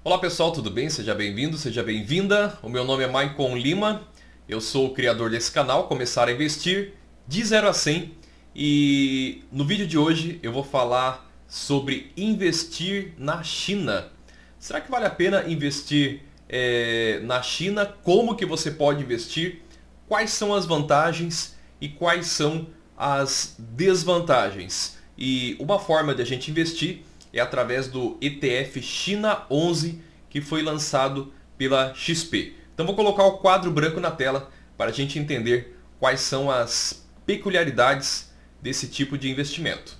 Olá pessoal, tudo bem? Seja bem-vindo, seja bem-vinda. O meu nome é Maicon Lima, eu sou o criador desse canal, Começar a Investir de 0 a 100. E no vídeo de hoje eu vou falar sobre investir na China. Será que vale a pena investir na China? Como que você pode investir? Quais são as vantagens e quais são as desvantagens? E uma forma de a gente investir é através do ETF China 11 que foi lançado pela XP. Então vou colocar o quadro branco na tela para a gente entender quais são as peculiaridades desse tipo de investimento.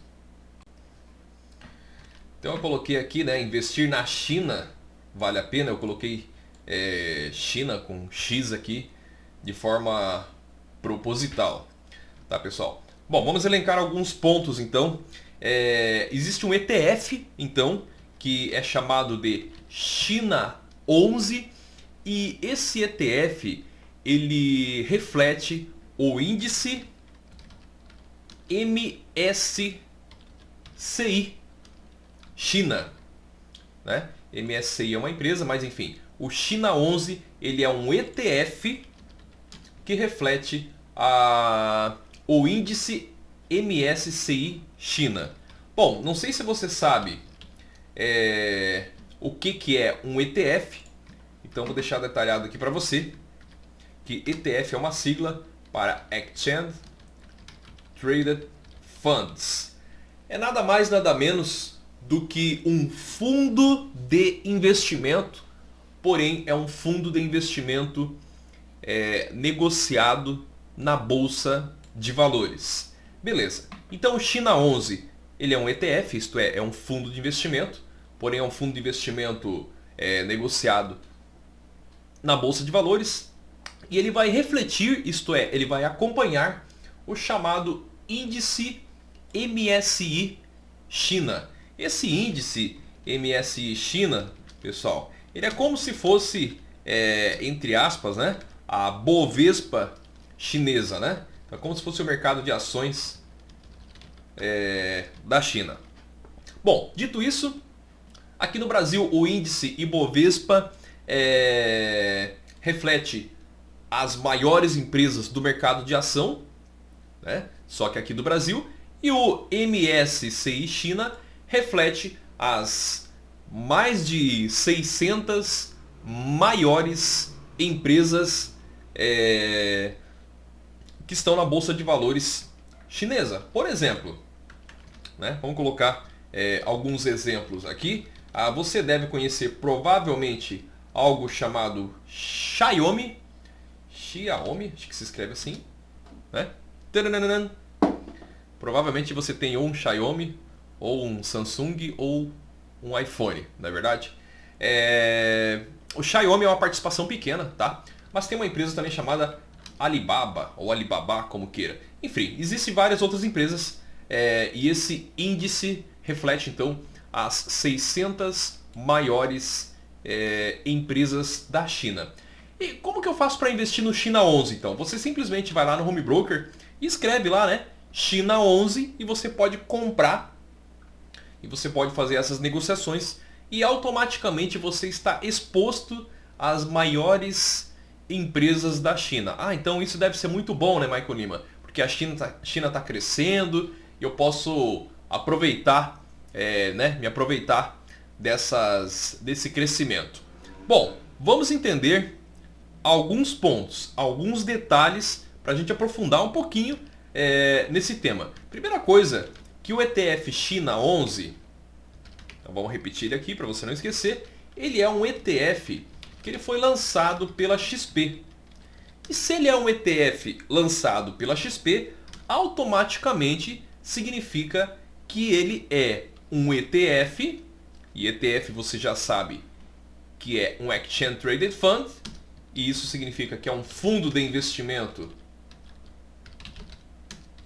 Então eu coloquei aqui, investir na China vale a pena. Eu coloquei China com X aqui de forma proposital, tá pessoal? Bom, vamos elencar alguns pontos então. Existe um ETF, então, que é chamado de China 11 e esse ETF ele reflete o índice MSCI China, né? MSCI é uma empresa, mas enfim, o China 11 ele é um ETF que reflete o índice MSCI China. Bom, não sei se você sabe o que é um ETF, então vou deixar detalhado aqui para você que ETF é uma sigla para Exchange Traded Funds. É nada mais nada menos do que um fundo de investimento, porém é um fundo de investimento negociado na Bolsa de Valores. Beleza, então o China 11 ele é um ETF, isto é um fundo de investimento, porém é um fundo de investimento negociado na Bolsa de Valores e ele vai refletir, isto é, ele vai acompanhar o chamado índice MSCI China. Esse índice MSCI China, pessoal, ele é como se fosse, entre aspas, né, a Bovespa chinesa, né? É como se fosse o mercado de ações da China. Bom, dito isso, aqui no Brasil o índice Ibovespa reflete as maiores empresas do mercado de ação, né? Só que aqui do Brasil, e o MSCI China reflete as mais de 600 maiores empresas que estão na Bolsa de Valores chinesa. Por exemplo, né, vamos colocar alguns exemplos aqui. Você deve conhecer provavelmente algo chamado Xiaomi, acho que se escreve assim, né? Tadadadam. Provavelmente você tem ou um Xiaomi, ou um Samsung, ou um iPhone, não é verdade? O Xiaomi é uma participação pequena, tá? Mas tem uma empresa também chamada Alibaba, ou Alibaba, como queira. Enfim, existem várias outras empresas e esse índice reflete então as 600 maiores empresas da China. E como que eu faço para investir no China 11 então? Você simplesmente vai lá no Home Broker e escreve lá, né, China 11 e você pode comprar e você pode fazer essas negociações e automaticamente você está exposto às maiores empresas da China. Então isso deve ser muito bom, né, Maicon Lima? Porque a China está crescendo e eu posso aproveitar, me aproveitar desse crescimento. Bom, vamos entender alguns pontos, alguns detalhes para a gente aprofundar um pouquinho nesse tema. Primeira coisa, que o ETF China 11, então vamos repetir ele aqui para você não esquecer, ele é um ETF que ele foi lançado pela XP. E se ele é um ETF lançado pela XP, automaticamente significa que ele é um ETF, e ETF você já sabe que é um Exchange Traded Fund, e isso significa que é um fundo de investimento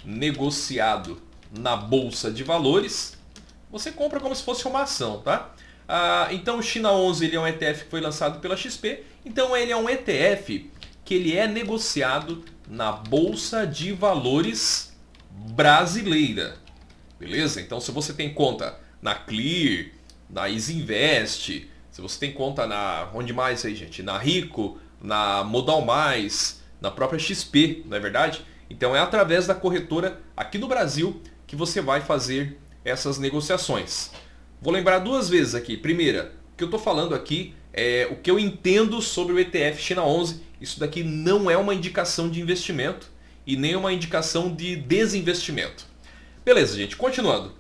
negociado na Bolsa de Valores. Você compra como se fosse uma ação, tá? Então o China 11 ele é um ETF que foi lançado pela XP, então ele é um ETF que ele é negociado na Bolsa de Valores brasileira. Beleza? Então se você tem conta na Clear, na Easy Invest, Se você tem conta na... Onde mais aí, gente? Na Rico, na Modal Mais, na própria XP, não é verdade? Então é através da corretora aqui no Brasil que você vai fazer essas negociações. Vou lembrar duas vezes aqui. Primeira, o que eu estou falando aqui é o que eu entendo sobre o ETF China 11. Isso daqui não é uma indicação de investimento e nem uma indicação de desinvestimento. Beleza, gente. Continuando.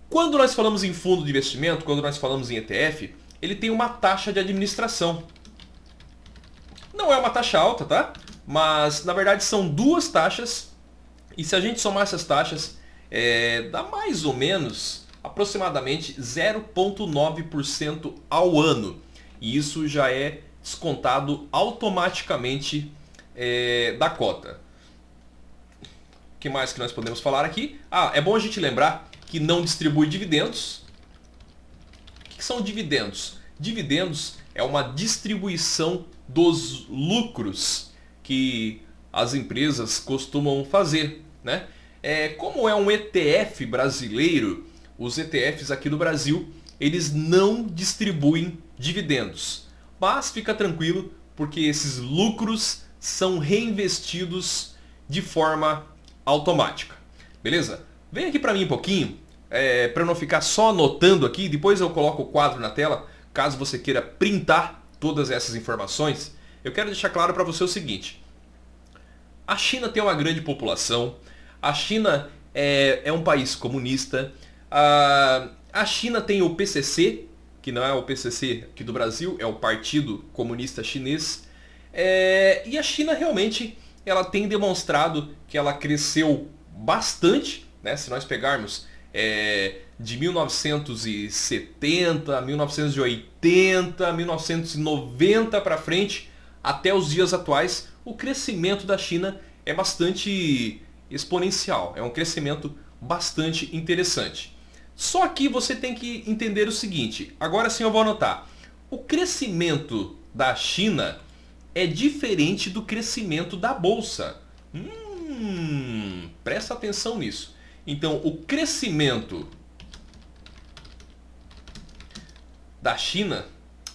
Quando nós falamos em fundo de investimento, quando nós falamos em ETF, ele tem uma taxa de administração. Não é uma taxa alta, tá? Mas, na verdade, são duas taxas. E se a gente somar essas taxas, dá mais ou menos, aproximadamente 0,9% ao ano. E isso já é descontado automaticamente da cota. O que mais que nós podemos falar aqui? É bom a gente lembrar que não distribui dividendos. O que são dividendos? Dividendos é uma distribuição dos lucros que as empresas costumam fazer, né? Como é um ETF brasileiro, os ETFs aqui do Brasil, eles não distribuem dividendos. Mas fica tranquilo, porque esses lucros são reinvestidos de forma automática. Beleza? Vem aqui para mim um pouquinho, para não ficar só anotando aqui, depois eu coloco o quadro na tela, caso você queira printar todas essas informações. Eu quero deixar claro para você o seguinte: a China tem uma grande população, a China é um país comunista, a China tem o PCC, que não é o PCC aqui do Brasil, é o Partido Comunista Chinês, e a China realmente ela tem demonstrado que ela cresceu bastante, né? Se nós pegarmos de 1970, 1980, 1990 para frente, até os dias atuais, o crescimento da China é bastante exponencial, é um crescimento bastante interessante. Só que você tem que entender o seguinte, agora sim eu vou anotar, o crescimento da China é diferente do crescimento da Bolsa. Presta atenção nisso. Então, o crescimento da China,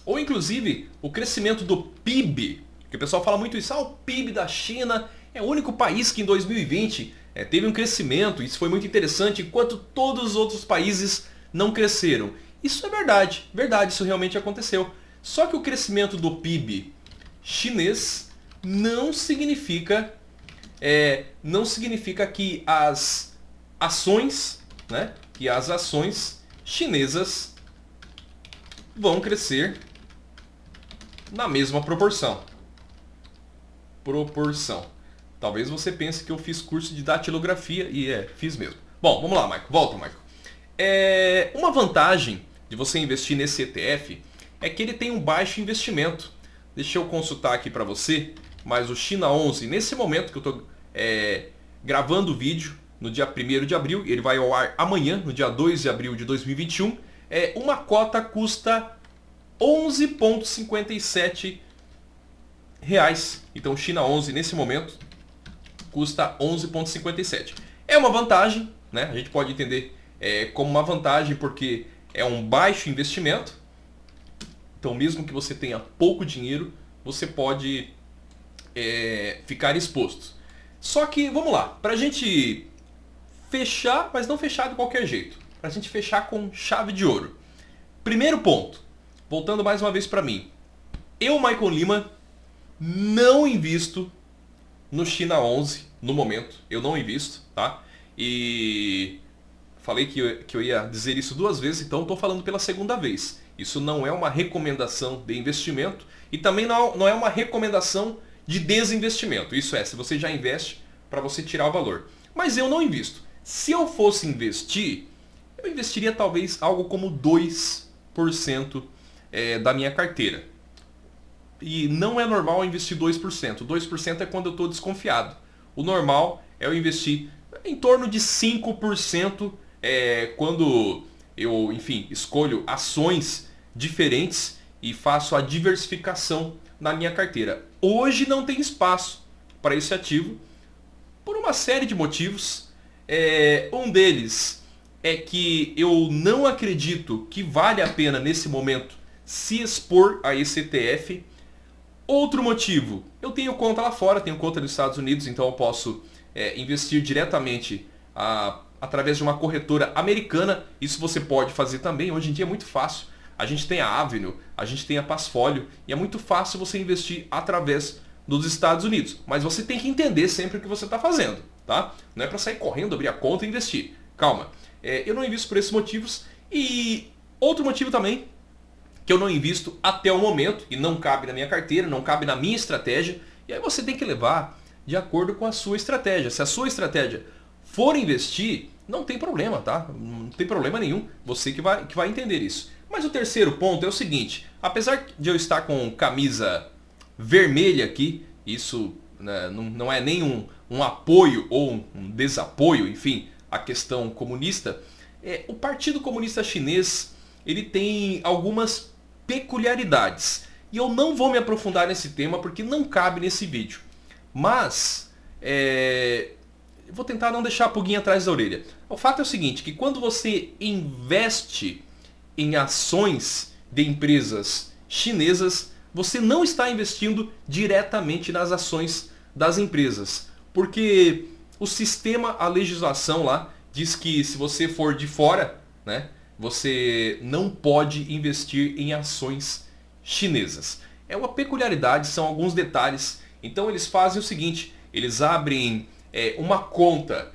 ou inclusive o crescimento do PIB, que o pessoal fala muito isso, o PIB da China é o único país que em 2020 teve um crescimento, isso foi muito interessante, enquanto todos os outros países não cresceram. Isso é verdade, isso realmente aconteceu. Só que o crescimento do PIB chinês não significa que as ações, né, que as ações chinesas vão crescer na mesma proporção. Talvez você pense que eu fiz curso de datilografia e fiz mesmo. Bom, vamos lá, Maico. Volta, Maico. Uma vantagem de você investir nesse ETF é que ele tem um baixo investimento. Deixa eu consultar aqui para você, mas o China 11, nesse momento que eu estou gravando o vídeo, no dia 1º de abril, ele vai ao ar amanhã, no dia 2 de abril de 2021, uma cota custa 11,57 reais. Então o China 11 nesse momento custa 11,57. É uma vantagem, né? A gente pode entender como uma vantagem porque é um baixo investimento. Então mesmo que você tenha pouco dinheiro, você pode ficar exposto. Só que, vamos lá, para a gente fechar, mas não fechar de qualquer jeito. Para a gente fechar com chave de ouro. Primeiro ponto, voltando mais uma vez para mim. Eu, Maicon Lima, não invisto no China 11 no momento. Eu não invisto, tá? E falei que eu ia dizer isso duas vezes, então estou falando pela segunda vez. Isso não é uma recomendação de investimento e também não é uma recomendação de desinvestimento. Isso se você já investe, para você tirar o valor. Mas eu não invisto. Se eu fosse investir, eu investiria talvez algo como 2% da minha carteira. E não é normal investir 2%. 2% é quando eu estou desconfiado. O normal é eu investir em torno de 5% quando eu, enfim, escolho ações diferentes e faço a diversificação na minha carteira. Hoje não tem espaço para esse ativo por uma série de motivos. Um deles é que eu não acredito que vale a pena nesse momento se expor a esse ETF. Outro motivo, eu tenho conta lá fora, tenho conta nos Estados Unidos, então eu posso investir diretamente através de uma corretora americana. Isso você pode fazer também, hoje em dia é muito fácil. A gente tem a Avenue, a gente tem a Passfolio e é muito fácil você investir através dos Estados Unidos. Mas você tem que entender sempre o que você está fazendo, tá? Não é para sair correndo, abrir a conta e investir. Calma, eu não invisto por esses motivos. E outro motivo também, que eu não invisto até o momento, e não cabe na minha carteira, não cabe na minha estratégia, e aí você tem que levar de acordo com a sua estratégia. Se a sua estratégia for investir, não tem problema, tá? Não tem problema nenhum, você que vai entender isso. Mas o terceiro ponto é o seguinte, apesar de eu estar com camisa vermelha aqui, isso, né, não é nem um apoio ou um desapoio, enfim, à questão comunista, o Partido Comunista Chinês ele tem algumas peculiaridades. E eu não vou me aprofundar nesse tema porque não cabe nesse vídeo. Mas eu vou tentar não deixar a pulguinha atrás da orelha. O fato é o seguinte, que quando você investe em ações de empresas chinesas, você não está investindo diretamente nas ações das empresas. Porque o sistema, a legislação lá, diz que se você for de fora, né, você não pode investir em ações chinesas. É uma peculiaridade, são alguns detalhes. Então eles fazem o seguinte, eles abrem uma conta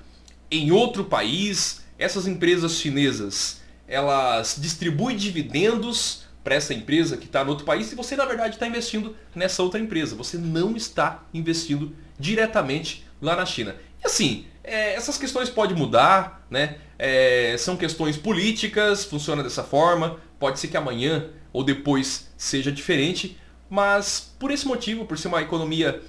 em outro país, essas empresas chinesas, elas distribuem dividendos para essa empresa que está no outro país e você na verdade está investindo nessa outra empresa. Você não está investindo diretamente lá na China. E assim, essas questões podem mudar, né? São questões políticas, funciona dessa forma, pode ser que amanhã ou depois seja diferente, mas por esse motivo, por ser uma economia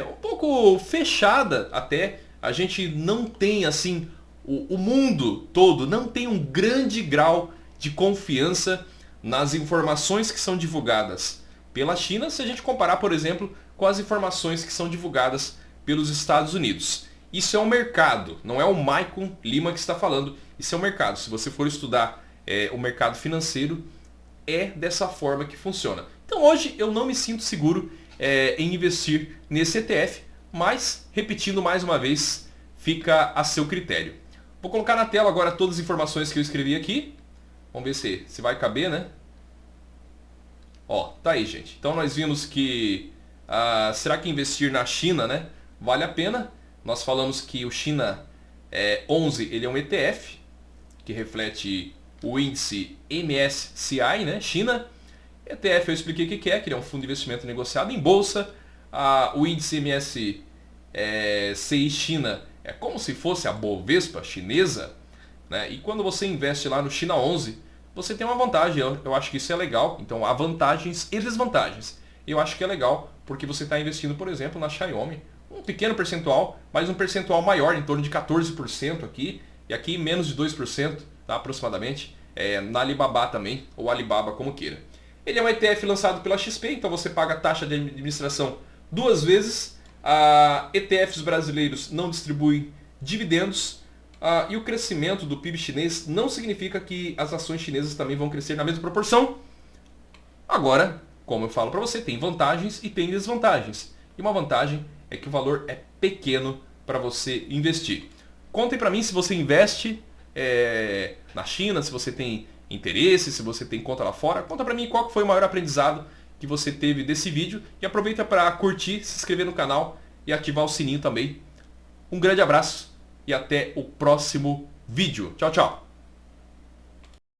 um pouco fechada até, a gente não tem assim, o mundo todo não tem um grande grau de confiança nas informações que são divulgadas pela China, se a gente comparar, por exemplo, com as informações que são divulgadas pelos Estados Unidos. Isso é um mercado, não é o Maicon Lima que está falando, isso é um mercado. Se você for estudar o mercado financeiro, é dessa forma que funciona. Então hoje eu não me sinto seguro em investir nesse ETF, mas, repetindo mais uma vez, fica a seu critério. Vou colocar na tela agora todas as informações que eu escrevi aqui. Vamos ver se vai caber, né? Ó, tá aí, gente. Então nós vimos que será que investir na China, né, vale a pena? Nós falamos que o China 11 ele é um ETF que reflete o índice MSCI, né, China. ETF eu expliquei o que é, que ele é um fundo de investimento negociado em bolsa. O índice MSCI China é como se fosse a Bovespa chinesa, né? E quando você investe lá no China 11, você tem uma vantagem, eu acho que isso é legal. Então há vantagens e desvantagens. Eu acho que é legal porque você está investindo, por exemplo, na Xiaomi, um pequeno percentual, mas um percentual maior, em torno de 14% aqui, e aqui menos de 2%, tá, aproximadamente, na Alibaba também, ou Alibaba como queira. Ele é um ETF lançado pela XP, então você paga a taxa de administração 2 vezes. ETFs brasileiros não distribuem dividendos. E o crescimento do PIB chinês não significa que as ações chinesas também vão crescer na mesma proporção. Agora, como eu falo para você, tem vantagens e tem desvantagens. E uma vantagem é que o valor é pequeno para você investir. Contem para mim se você investe na China, se você tem interesse, se você tem conta lá fora. Conta para mim qual foi o maior aprendizado que você teve desse vídeo. E aproveita para curtir, se inscrever no canal e ativar o sininho também. Um grande abraço e até o próximo vídeo. Tchau, tchau!